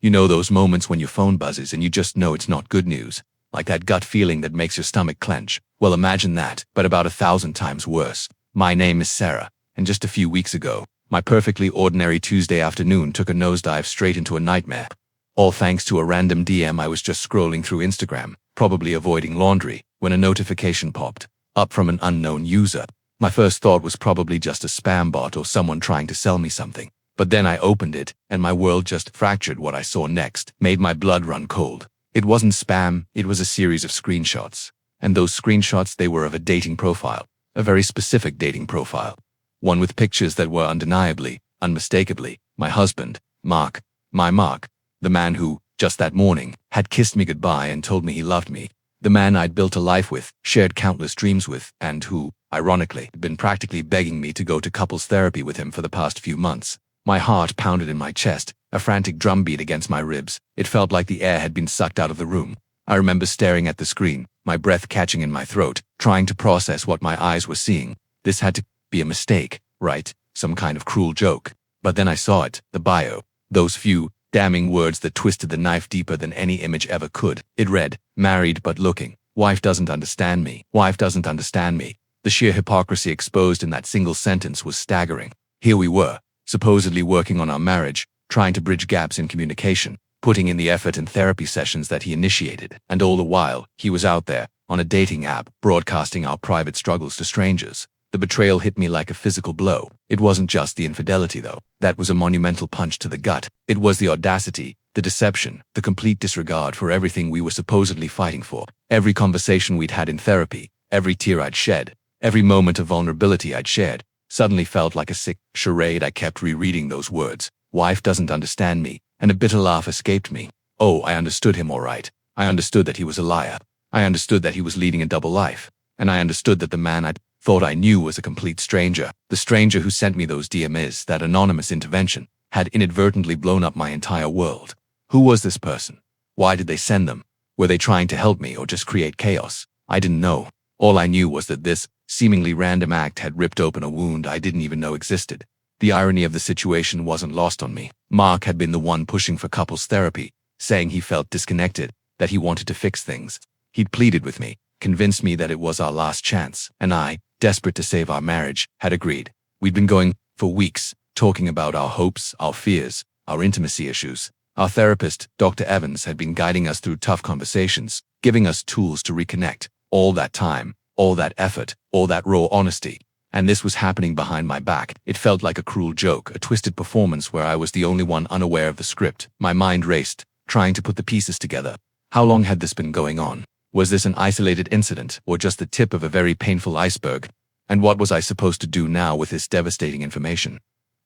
You know those moments when your phone buzzes and you just know it's not good news, like that gut feeling that makes your stomach clench. Well, imagine that, but about 1,000 times worse. My name is Sarah, and just a few weeks ago, my perfectly ordinary Tuesday afternoon took a nosedive straight into a nightmare. All thanks to a random DM. I was just scrolling through Instagram, probably avoiding laundry, when a notification popped up from an unknown user. My first thought was probably just a spam bot or someone trying to sell me something. But then I opened it, and my world just fractured. What I saw next made my blood run cold. It wasn't spam, it was a series of screenshots. And those screenshots, they were of a dating profile, a very specific dating profile. One with pictures that were undeniably, unmistakably, my husband, Mark, my Mark, the man who, just that morning, had kissed me goodbye and told me he loved me. The man I'd built a life with, shared countless dreams with, and who, ironically, had been practically begging me to go to couples therapy with him for the past few months. My heart pounded in my chest, a frantic drumbeat against my ribs. It felt like the air had been sucked out of the room. I remember staring at the screen, my breath catching in my throat, trying to process what my eyes were seeing. This had to be a mistake, right? Some kind of cruel joke. But then I saw it, the bio. Those few, damning words that twisted the knife deeper than any image ever could. It read, married but looking. Wife doesn't understand me. Wife doesn't understand me. The sheer hypocrisy exposed in that single sentence was staggering. Here we were, supposedly working on our marriage, trying to bridge gaps in communication, putting in the effort in therapy sessions that he initiated, and all the while, he was out there, on a dating app, broadcasting our private struggles to strangers. The betrayal hit me like a physical blow. It wasn't just the infidelity, though. That was a monumental punch to the gut. It was the audacity, the deception, the complete disregard for everything we were supposedly fighting for. Every conversation we'd had in therapy, every tear I'd shed, every moment of vulnerability I'd shared, suddenly felt like a sick charade. I kept rereading those words. Wife doesn't understand me, and a bitter laugh escaped me. Oh, I understood him all right. I understood that he was a liar. I understood that he was leading a double life. And I understood that the man I'd thought I knew was a complete stranger. The stranger who sent me those DMs, that anonymous intervention, had inadvertently blown up my entire world. Who was this person? Why did they send them? Were they trying to help me or just create chaos? I didn't know. All I knew was that this seemingly random act had ripped open a wound I didn't even know existed. The irony of the situation wasn't lost on me. Mark had been the one pushing for couples therapy, saying he felt disconnected, that he wanted to fix things. He'd pleaded with me, convinced me that it was our last chance, and I, desperate to save our marriage, had agreed. We'd been going for weeks, talking about our hopes, our fears, our intimacy issues. Our therapist, Dr. Evans, had been guiding us through tough conversations, giving us tools to reconnect. All that time, all that effort, all that raw honesty. And this was happening behind my back. It felt like a cruel joke, a twisted performance where I was the only one unaware of the script. My mind raced, trying to put the pieces together. How long had this been going on? Was this an isolated incident, or just the tip of a very painful iceberg? And what was I supposed to do now with this devastating information?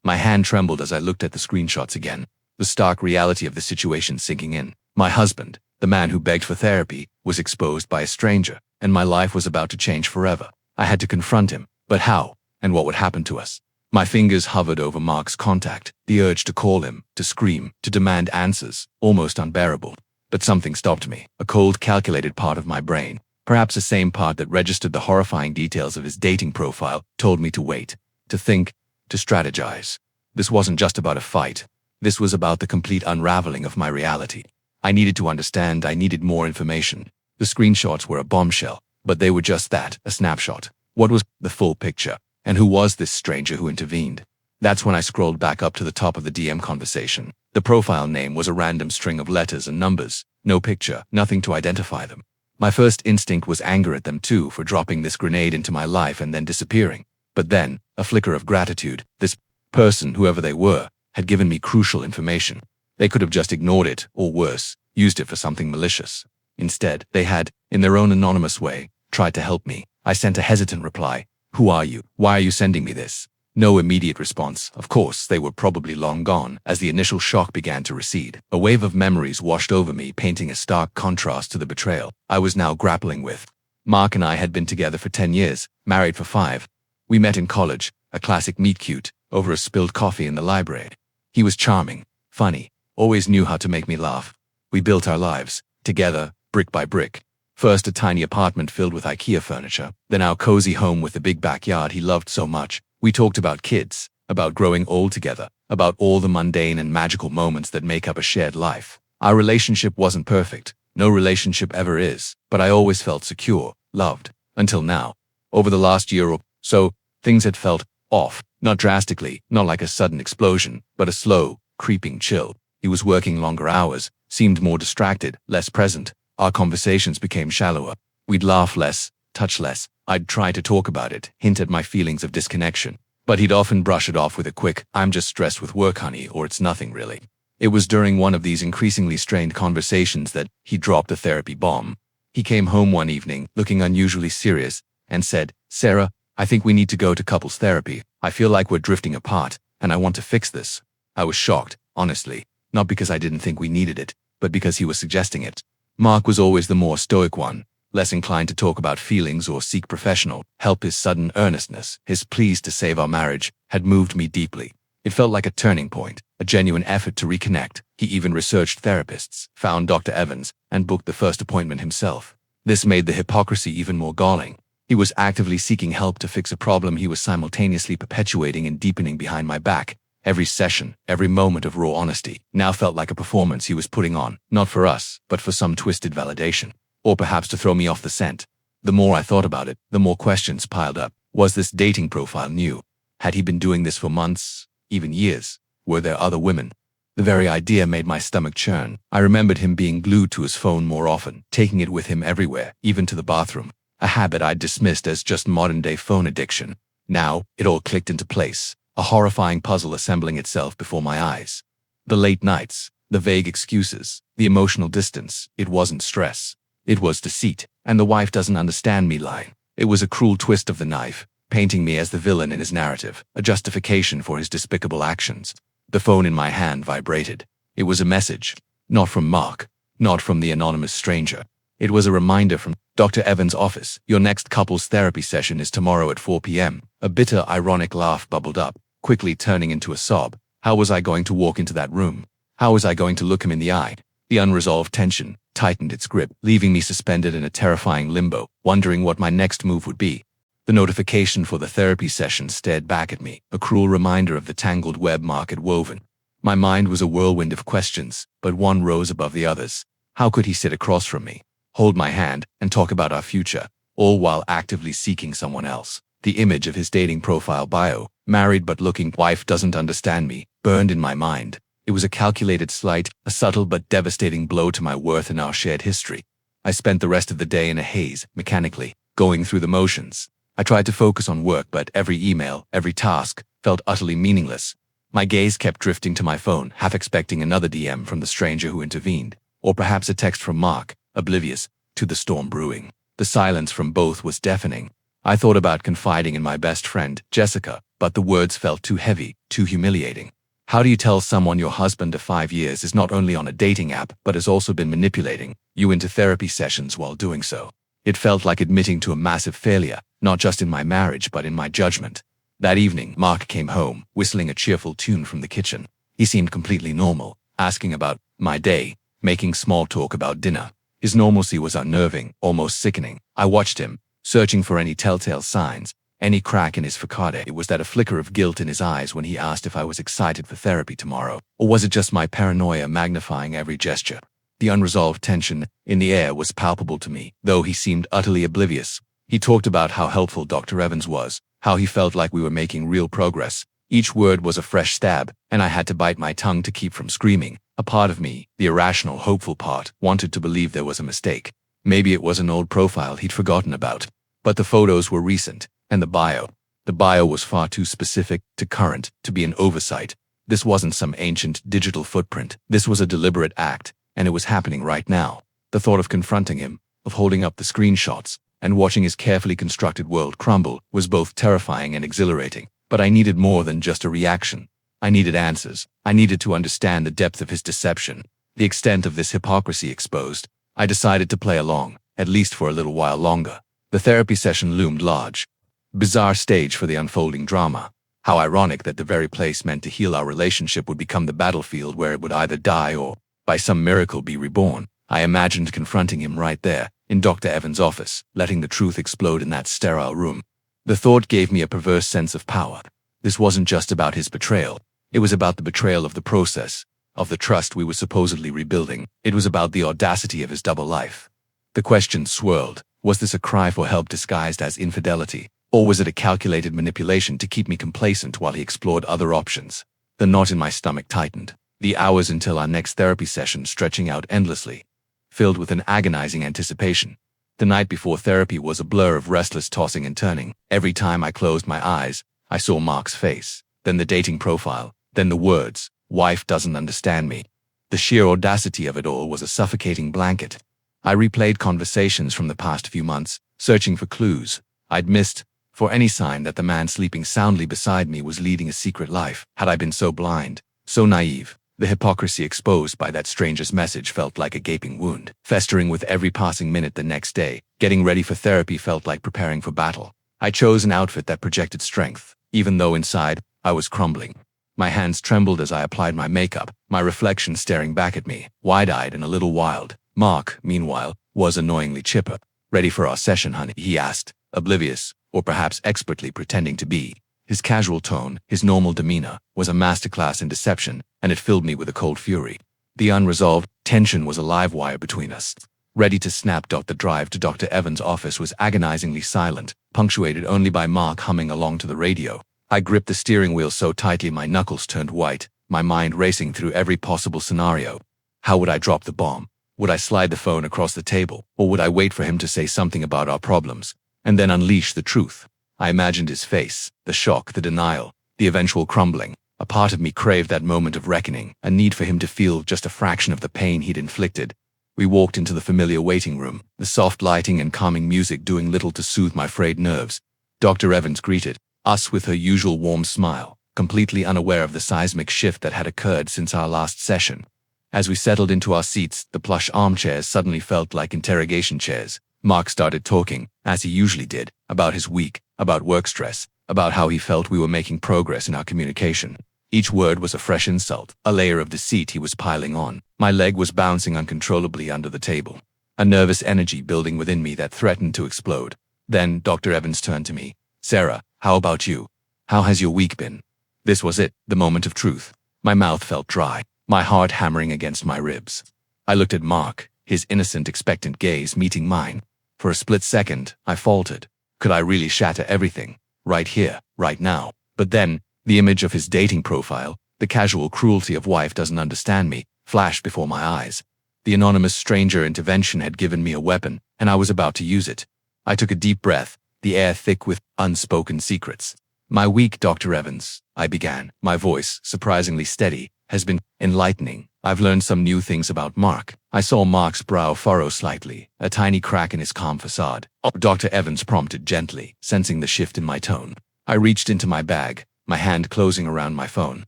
My hand trembled as I looked at the screenshots again, the stark reality of the situation sinking in. My husband, the man who begged for therapy, was exposed by a stranger, and my life was about to change forever. I had to confront him, but how, and what would happen to us? My fingers hovered over Mark's contact, the urge to call him, to scream, to demand answers, almost unbearable. But something stopped me, a cold, calculated part of my brain, perhaps the same part that registered the horrifying details of his dating profile, told me to wait, to think, to strategize. This wasn't just about a fight. This was about the complete unraveling of my reality. I needed to understand, I needed more information. The screenshots were a bombshell, but they were just that, a snapshot. What was the full picture? And who was this stranger who intervened? That's when I scrolled back up to the top of the DM conversation. The profile name was a random string of letters and numbers. No picture, nothing to identify them. My first instinct was anger at them too for dropping this grenade into my life and then disappearing. But then, a flicker of gratitude. This person, whoever they were, had given me crucial information. They could have just ignored it, or worse, used it for something malicious. Instead, they had, in their own anonymous way, tried to help me. I sent a hesitant reply. Who are you? Why are you sending me this? No immediate response. Of course, they were probably long gone as the initial shock began to recede. A wave of memories washed over me, painting a stark contrast to the betrayal I was now grappling with. Mark and I had been together for 10 years, married for 5. We met in college, a classic meet-cute, over a spilled coffee in the library. He was charming, funny, always knew how to make me laugh. We built our lives, together, brick by brick. First a tiny apartment filled with IKEA furniture, then our cozy home with the big backyard he loved so much. We talked about kids, about growing old together, about all the mundane and magical moments that make up a shared life. Our relationship wasn't perfect. No relationship ever is, but I always felt secure, loved, until now. Over the last year or so, things had felt off, not drastically, not like a sudden explosion, but a slow, creeping chill. He was working longer hours, seemed more distracted, less present. Our conversations became shallower. We'd laugh less, touch less. I'd try to talk about it, hint at my feelings of disconnection. But he'd often brush it off with a quick, "I'm just stressed with work, honey," or "It's nothing really." It was during one of these increasingly strained conversations that he dropped a therapy bomb. He came home one evening, looking unusually serious, and said, "Sarah, I think we need to go to couples therapy. I feel like we're drifting apart, and I want to fix this." I was shocked, honestly, not because I didn't think we needed it, but because he was suggesting it. Mark was always the more stoic one, less inclined to talk about feelings or seek professional help. His sudden earnestness, his pleas to save our marriage, had moved me deeply. It felt like a turning point, a genuine effort to reconnect. He even researched therapists, found Dr. Evans, and booked the first appointment himself. This made the hypocrisy even more galling. He was actively seeking help to fix a problem he was simultaneously perpetuating and deepening behind my back. Every session, every moment of raw honesty, now felt like a performance he was putting on, not for us, but for some twisted validation. Or perhaps to throw me off the scent. The more I thought about it, the more questions piled up. Was this dating profile new? Had he been doing this for months, even years? Were there other women? The very idea made my stomach churn. I remembered him being glued to his phone more often, taking it with him everywhere, even to the bathroom. A habit I'd dismissed as just modern-day phone addiction. Now, it all clicked into place, a horrifying puzzle assembling itself before my eyes. The late nights, the vague excuses, the emotional distance. It wasn't stress. It was deceit, and "the wife doesn't understand me" line. It was a cruel twist of the knife, painting me as the villain in his narrative, a justification for his despicable actions. The phone in my hand vibrated. It was a message. Not from Mark. Not from the anonymous stranger. It was a reminder from Dr. Evans' office. "Your next couples therapy session is tomorrow at 4 p.m. A bitter, ironic laugh bubbled up, quickly turning into a sob. How was I going to walk into that room? How was I going to look him in the eye? The unresolved tension tightened its grip, leaving me suspended in a terrifying limbo, wondering what my next move would be. The notification for the therapy session stared back at me, a cruel reminder of the tangled web Mark had woven. My mind was a whirlwind of questions, but one rose above the others. How could he sit across from me, hold my hand, and talk about our future, all while actively seeking someone else? The image of his dating profile bio, "married but looking, wife doesn't understand me," burned in my mind. It was a calculated slight, a subtle but devastating blow to my worth and our shared history. I spent the rest of the day in a haze, mechanically, going through the motions. I tried to focus on work, but every email, every task, felt utterly meaningless. My gaze kept drifting to my phone, half expecting another DM from the stranger who intervened, or perhaps a text from Mark, oblivious to the storm brewing. The silence from both was deafening. I thought about confiding in my best friend, Jessica, but the words felt too heavy, too humiliating. How do you tell someone your husband of 5 years is not only on a dating app, but has also been manipulating you into therapy sessions while doing so? It felt like admitting to a massive failure, not just in my marriage, but in my judgment. That evening, Mark came home, whistling a cheerful tune from the kitchen. He seemed completely normal, asking about my day, making small talk about dinner. His normalcy was unnerving, almost sickening. I watched him, searching for any telltale signs, any crack in his facade. It was that a flicker of guilt in his eyes when he asked if I was excited for therapy tomorrow, or was it just my paranoia magnifying every gesture? The unresolved tension in the air was palpable to me, though he seemed utterly oblivious. He talked about how helpful Dr. Evans was, how he felt like we were making real progress. Each word was a fresh stab, and I had to bite my tongue to keep from screaming. A part of me, the irrational, hopeful part, wanted to believe there was a mistake. Maybe it was an old profile he'd forgotten about. But the photos were recent, and the bio was far too specific, too current, to be an oversight. This wasn't some ancient digital footprint. This was a deliberate act, and it was happening right now. The thought of confronting him, of holding up the screenshots, and watching his carefully constructed world crumble was both terrifying and exhilarating. But I needed more than just a reaction. I needed answers. I needed to understand the depth of his deception, the extent of this hypocrisy exposed. I decided to play along, at least for a little while longer. The therapy session loomed large. Bizarre stage for the unfolding drama. How ironic that the very place meant to heal our relationship would become the battlefield where it would either die or, by some miracle, be reborn. I imagined confronting him right there, in Dr. Evans' office, letting the truth explode in that sterile room. The thought gave me a perverse sense of power. This wasn't just about his betrayal. It was about the betrayal of the process, of the trust we were supposedly rebuilding. It was about the audacity of his double life. The question swirled. Was this a cry for help disguised as infidelity? Or was it a calculated manipulation to keep me complacent while he explored other options? The knot in my stomach tightened. The hours until our next therapy session stretching out endlessly, filled with an agonizing anticipation. The night before therapy was a blur of restless tossing and turning. Every time I closed my eyes, I saw Mark's face, then the dating profile, then the words, "Wife doesn't understand me." The sheer audacity of it all was a suffocating blanket. I replayed conversations from the past few months, searching for clues I'd missed, for any sign that the man sleeping soundly beside me was leading a secret life. Had I been so blind, so naive? The hypocrisy exposed by that stranger's message felt like a gaping wound, festering with every passing minute the next day. Getting ready for therapy felt like preparing for battle. I chose an outfit that projected strength, even though inside, I was crumbling. My hands trembled as I applied my makeup, my reflection staring back at me, wide-eyed and a little wild. Mark, meanwhile, was annoyingly chipper. "Ready for our session, honey?" he asked, oblivious, or perhaps expertly pretending to be. His casual tone, his normal demeanor, was a masterclass in deception, and it filled me with a cold fury. The unresolved tension was a live wire between us. Ready to snap. The drive to Dr. Evans' office was agonizingly silent, punctuated only by Mark humming along to the radio. I gripped the steering wheel so tightly my knuckles turned white, my mind racing through every possible scenario. How would I drop the bomb? Would I slide the phone across the table, or would I wait for him to say something about our problems, and then unleash the truth? I imagined his face, the shock, the denial, the eventual crumbling. A part of me craved that moment of reckoning, a need for him to feel just a fraction of the pain he'd inflicted. We walked into the familiar waiting room, the soft lighting and calming music doing little to soothe my frayed nerves. Dr. Evans greeted us with her usual warm smile, completely unaware of the seismic shift that had occurred since our last session. As we settled into our seats, the plush armchairs suddenly felt like interrogation chairs. Mark started talking, as he usually did, about his week, about work stress, about how he felt we were making progress in our communication. Each word was a fresh insult, a layer of deceit he was piling on. My leg was bouncing uncontrollably under the table, a nervous energy building within me that threatened to explode. Then Dr. Evans turned to me. "Sarah, how about you? How has your week been?" This was it, the moment of truth. My mouth felt dry, my heart hammering against my ribs. I looked at Mark, his innocent, expectant gaze meeting mine. For a split second, I faltered. Could I really shatter everything? Right here, right now? But then, the image of his dating profile, the casual cruelty of "wife doesn't understand me," flashed before my eyes. The anonymous stranger intervention had given me a weapon, and I was about to use it. I took a deep breath, the air thick with unspoken secrets. "My week, Dr. Evans," I began, my voice, surprisingly steady, "has been enlightening. I've learned some new things about Mark." I saw Mark's brow furrow slightly, a tiny crack in his calm facade. "Oh," Dr. Evans prompted gently, sensing the shift in my tone. I reached into my bag, my hand closing around my phone.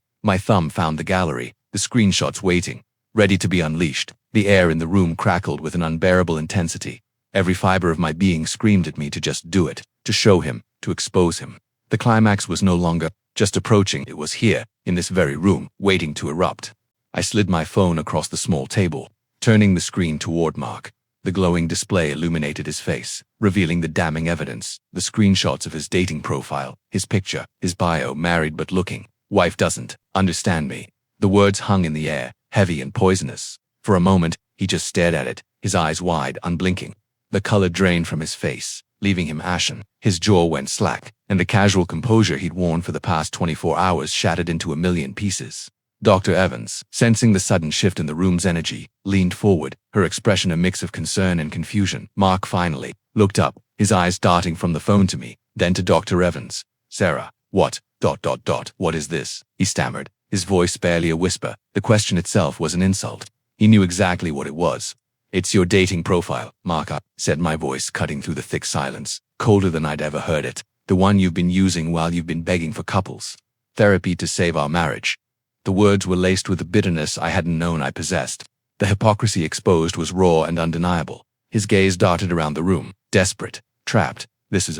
My thumb found the gallery, the screenshots waiting, ready to be unleashed. The air in the room crackled with an unbearable intensity. Every fiber of my being screamed at me to just do it, to show him, to expose him. The climax was no longer just approaching, it was here, in this very room, waiting to erupt. I slid my phone across the small table, turning the screen toward Mark. The glowing display illuminated his face, revealing the damning evidence, the screenshots of his dating profile, his picture, his bio, married but looking. "Wife doesn't understand me." The words hung in the air, heavy and poisonous. For a moment, he just stared at it, his eyes wide, unblinking. The color drained from his face, leaving him ashen. His jaw went slack, and the casual composure he'd worn for the past 24 hours shattered into a million pieces. Dr. Evans, sensing the sudden shift in the room's energy, leaned forward, her expression a mix of concern and confusion. Mark finally looked up, his eyes darting from the phone to me, then to Dr. Evans. "Sarah, what, what is this?" he stammered, his voice barely a whisper. The question itself was an insult. He knew exactly what it was. "It's your dating profile, Mark," said my voice cutting through the thick silence, colder than I'd ever heard it. "The one you've been using while you've been begging for couples therapy to save our marriage." The words were laced with a bitterness I hadn't known I possessed. The hypocrisy exposed was raw and undeniable. His gaze darted around the room, desperate, trapped. This is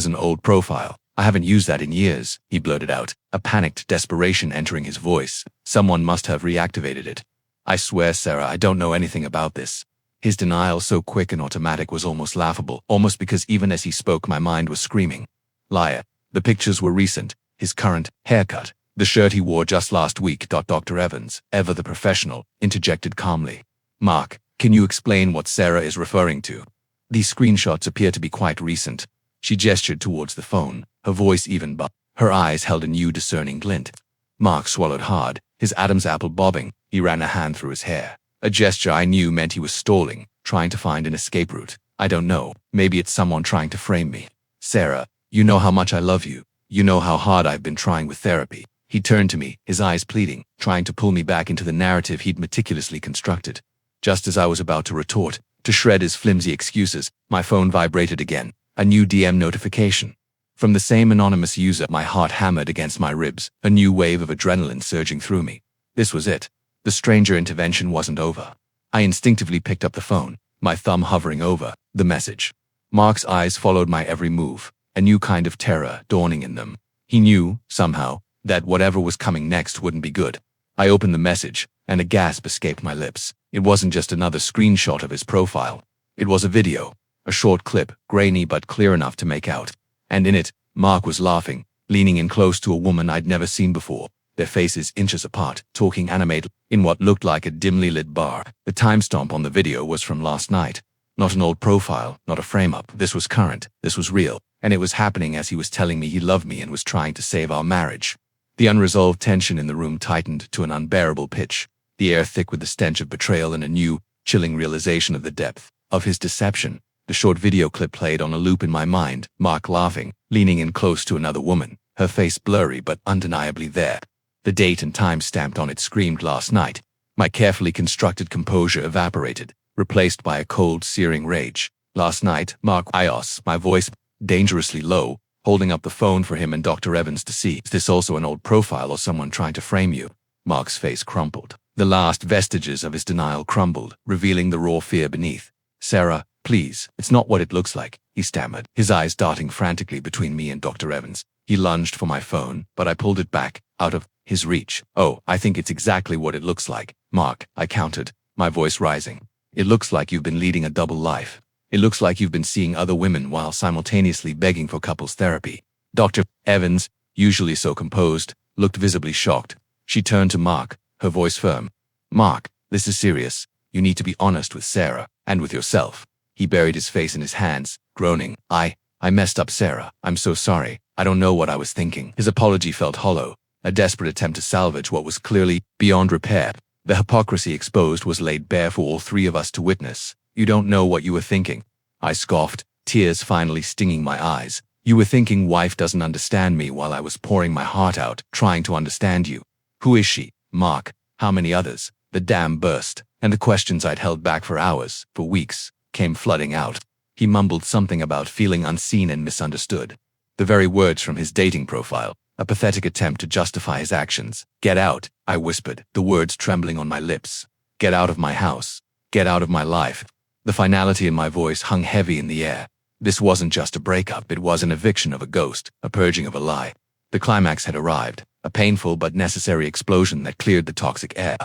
an old profile. I haven't used that in years," he blurted out, a panicked desperation entering his voice. "Someone must have reactivated it." "I swear, Sarah, I don't know anything about this." His denial, so quick and automatic, was almost laughable, almost because even as he spoke my mind was screaming. "Liar. The pictures were recent. his current haircut, the shirt he wore just last week. Dr. Evans, ever the professional, interjected calmly. Mark, can you explain what Sarah is referring to? These screenshots appear to be quite recent. She gestured towards the phone, her voice even, but her eyes held a new discerning glint. Mark swallowed hard, his Adam's apple bobbing. He ran a hand through his hair, a gesture I knew meant he was stalling, trying to find an escape route. I don't know, maybe it's someone trying to frame me. Sarah, you know how much I love you. You know how hard I've been trying with therapy. He turned to me, his eyes pleading, trying to pull me back into the narrative he'd meticulously constructed. Just as I was about to retort, to shred his flimsy excuses, my phone vibrated again, a new DM notification. From the same anonymous user, my heart hammered against my ribs, a new wave of adrenaline surging through me. This was it. The stranger intervention wasn't over. I instinctively picked up the phone, my thumb hovering over the message. Mark's eyes followed my every move, a new kind of terror dawning in them. He knew, somehow, that whatever was coming next wouldn't be good. I opened the message, and a gasp escaped my lips. It wasn't just another screenshot of his profile. It was a video, a short clip, grainy but clear enough to make out. And in it, Mark was laughing, leaning in close to a woman I'd never seen before, their faces inches apart, talking animatedly in what looked like a dimly lit bar. The timestamp on the video was from last night. Not an old profile, not a frame-up. This was current, this was real, and it was happening as he was telling me he loved me and was trying to save our marriage. The unresolved tension in the room tightened to an unbearable pitch, the air thick with the stench of betrayal and a new, chilling realization of the depth of his deception. The short video clip played on a loop in my mind, Mark laughing, leaning in close to another woman, her face blurry but undeniably there. The date and time stamped on it screamed last night. My carefully constructed composure evaporated, replaced by a cold, searing rage. Last night, Mark, my voice dangerously low, holding up the phone for him and Dr. Evans to see. Is this also an old profile or someone trying to frame you? Mark's face crumpled. The last vestiges of his denial crumbled, revealing the raw fear beneath. Sarah, please, it's not what it looks like, he stammered, his eyes darting frantically between me and Dr. Evans. He lunged for my phone, but I pulled it back, out of his reach. Oh, I think it's exactly what it looks like, Mark, I countered, my voice rising. It looks like you've been leading a double life. It looks like you've been seeing other women while simultaneously begging for couples therapy. Dr. Evans, usually so composed, looked visibly shocked. She turned to Mark, her voice firm. Mark, this is serious. You need to be honest with Sarah, and with yourself. He buried his face in his hands, groaning. I messed up, Sarah. I'm so sorry. I don't know what I was thinking. His apology felt hollow, a desperate attempt to salvage what was clearly beyond repair. The hypocrisy exposed was laid bare for all three of us to witness. You don't know what you were thinking. I scoffed, tears finally stinging my eyes. You were thinking wife doesn't understand me while I was pouring my heart out, trying to understand you. Who is she, Mark? How many others? The dam burst, and the questions I'd held back for hours, for weeks, came flooding out. He mumbled something about feeling unseen and misunderstood. The very words from his dating profile, a pathetic attempt to justify his actions. Get out, I whispered, the words trembling on my lips. Get out of my house. Get out of my life. The finality in my voice hung heavy in the air. This wasn't just a breakup, it was an eviction of a ghost, a purging of a lie. The climax had arrived, a painful but necessary explosion that cleared the toxic air.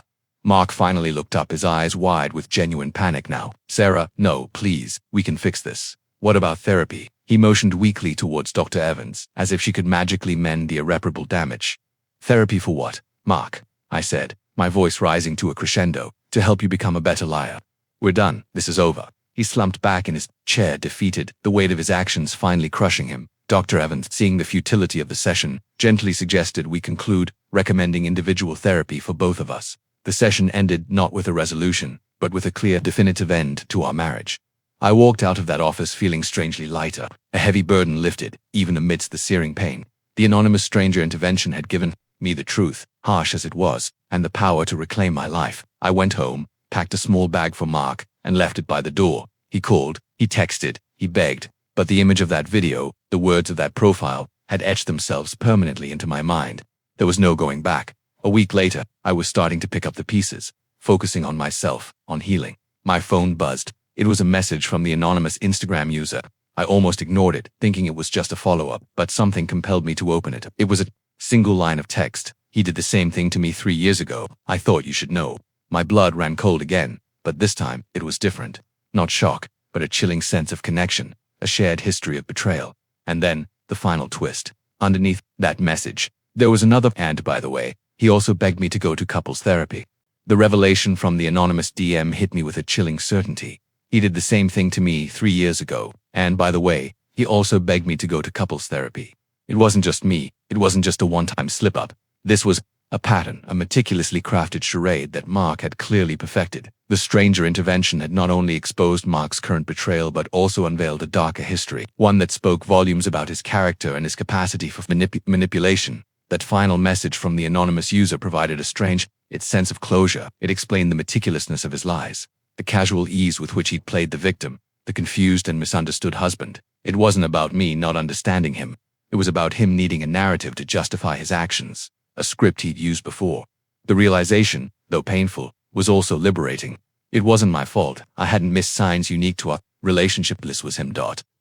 Mark finally looked up, his eyes wide with genuine panic now. Sarah, no, please, we can fix this. What about therapy? He motioned weakly towards Dr. Evans, as if she could magically mend the irreparable damage. Therapy for what, Mark? I said, my voice rising to a crescendo. To help you become a better liar. We're done, this is over. He slumped back in his chair, defeated, the weight of his actions finally crushing him. Dr. Evans, seeing the futility of the session, gently suggested we conclude, recommending individual therapy for both of us. The session ended not with a resolution, but with a clear, definitive end to our marriage. I walked out of that office feeling strangely lighter, a heavy burden lifted, even amidst the searing pain. The anonymous stranger intervention had given me the truth, harsh as it was, and the power to reclaim my life. I went home, packed a small bag for Mark, and left it by the door. He called, he texted, he begged, but the image of that video, the words of that profile, had etched themselves permanently into my mind. There was no going back. A week later, I was starting to pick up the pieces, focusing on myself, on healing. My phone buzzed. It was a message from the anonymous Instagram user. I almost ignored it, thinking it was just a follow-up, but something compelled me to open it. It was a single line of text. He did the same thing to me 3 years ago. I thought you should know. My blood ran cold again, but this time, it was different. Not shock, but a chilling sense of connection, a shared history of betrayal. And then, the final twist. underneath that message, there was another, and by the way, he also begged me to go to couples therapy. The revelation from the anonymous DM hit me with a chilling certainty. He did the same thing to me 3 years ago, and by the way, he also begged me to go to couples therapy. It wasn't just me, it wasn't just a one-time slip-up. This was a pattern, a meticulously crafted charade that Mark had clearly perfected. The stranger intervention had not only exposed Mark's current betrayal but also unveiled a darker history, one that spoke volumes about his character and his capacity for manipulation. That final message from the anonymous user provided a strange, sense of closure. It explained the meticulousness of his lies, the casual ease with which he'd played the victim, the confused and misunderstood husband. It wasn't about me not understanding him. It was about him needing a narrative to justify his actions, a script he'd used before. The realization, though painful, was also liberating. It wasn't my fault. I hadn't missed signs unique to our relationship. This was him.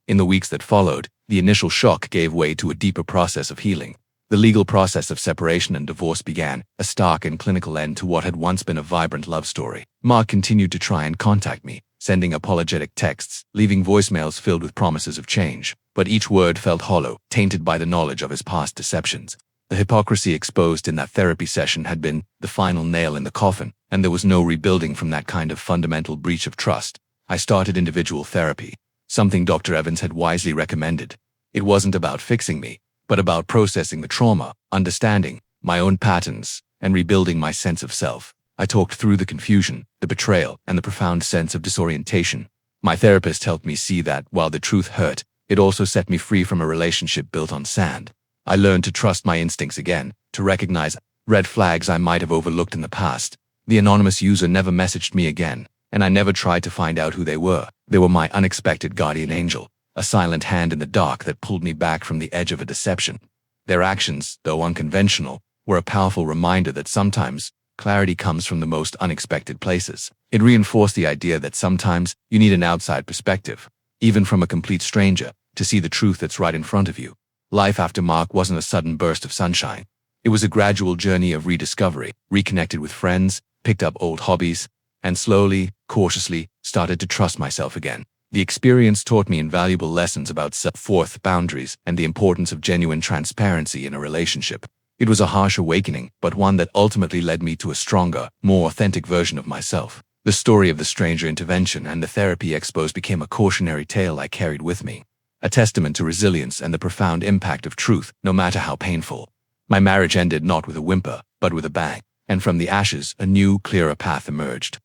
In the weeks that followed, the initial shock gave way to a deeper process of healing. The legal process of separation and divorce began, a stark and clinical end to what had once been a vibrant love story. Mark continued to try and contact me, sending apologetic texts, leaving voicemails filled with promises of change. But each word felt hollow, tainted by the knowledge of his past deceptions. The hypocrisy exposed in that therapy session had been the final nail in the coffin, and there was no rebuilding from that kind of fundamental breach of trust. I started individual therapy, something Dr. Evans had wisely recommended. It wasn't about fixing me, but about processing the trauma, understanding my own patterns, and rebuilding my sense of self. I talked through the confusion, the betrayal, and the profound sense of disorientation. My therapist helped me see that, while the truth hurt, it also set me free from a relationship built on sand. I learned to trust my instincts again, to recognize red flags I might have overlooked in the past. The anonymous user never messaged me again, and I never tried to find out who they were. They were my unexpected guardian angel, a silent hand in the dark that pulled me back from the edge of a deception. Their actions, though unconventional, were a powerful reminder that sometimes clarity comes from the most unexpected places. It reinforced the idea that sometimes you need an outside perspective, even from a complete stranger, to see the truth that's right in front of you. Life after Mark wasn't a sudden burst of sunshine. It was a gradual journey of rediscovery, reconnected with friends, picked up old hobbies, and slowly, cautiously, started to trust myself again. The experience taught me invaluable lessons about self-worth, boundaries, and the importance of genuine transparency in a relationship. It was a harsh awakening, but one that ultimately led me to a stronger, more authentic version of myself. The story of the stranger intervention and the therapy expos became a cautionary tale I carried with me, a testament to resilience and the profound impact of truth, no matter how painful. My marriage ended not with a whimper, but with a bang, and from the ashes, a new, clearer path emerged.